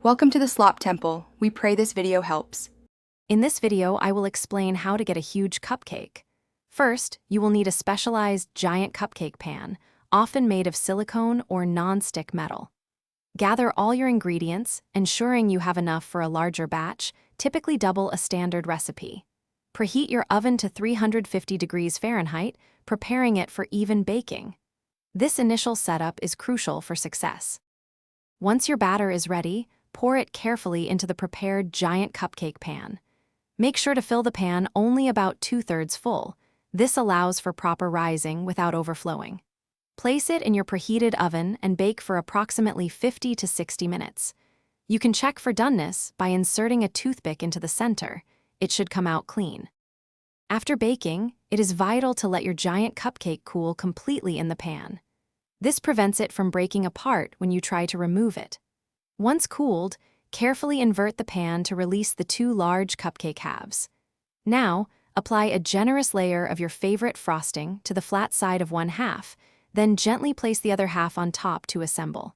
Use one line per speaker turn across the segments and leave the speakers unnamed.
Welcome to the Slop Temple. We pray this video helps.
In this video, I will explain how to get a huge cupcake. First, you will need a specialized giant cupcake pan, often made of silicone or non-stick metal. Gather all your ingredients, ensuring you have enough for a larger batch, typically double a standard recipe. Preheat your oven to 350 degrees Fahrenheit, preparing it for even baking. This initial setup is crucial for success. Once your batter is ready, pour it carefully into the prepared giant cupcake pan. Make sure to fill the pan only about 2/3 full. This allows for proper rising without overflowing. Place it in your preheated oven and bake for approximately 50 to 60 minutes. You can check for doneness by inserting a toothpick into the center. It should come out clean. After baking, it is vital to let your giant cupcake cool completely in the pan. This prevents it from breaking apart when you try to remove it. Once cooled, carefully invert the pan to release the two large cupcake halves. Now, apply a generous layer of your favorite frosting to the flat side of one half, then gently place the other half on top to assemble.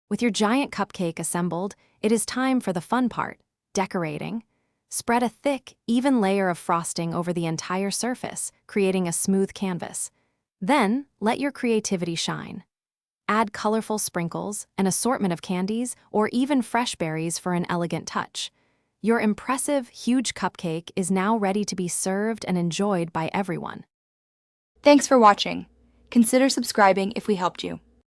With your giant cupcake assembled, it is time for the fun part, decorating. Spread a thick, even layer of frosting over the entire surface, creating a smooth canvas. Then, let your creativity shine. Add colorful sprinkles, an assortment of candies, or even fresh berries for an elegant touch. Your impressive, huge cupcake is now ready to be served and enjoyed by everyone.
Thanks for watching. Consider subscribing if we helped you.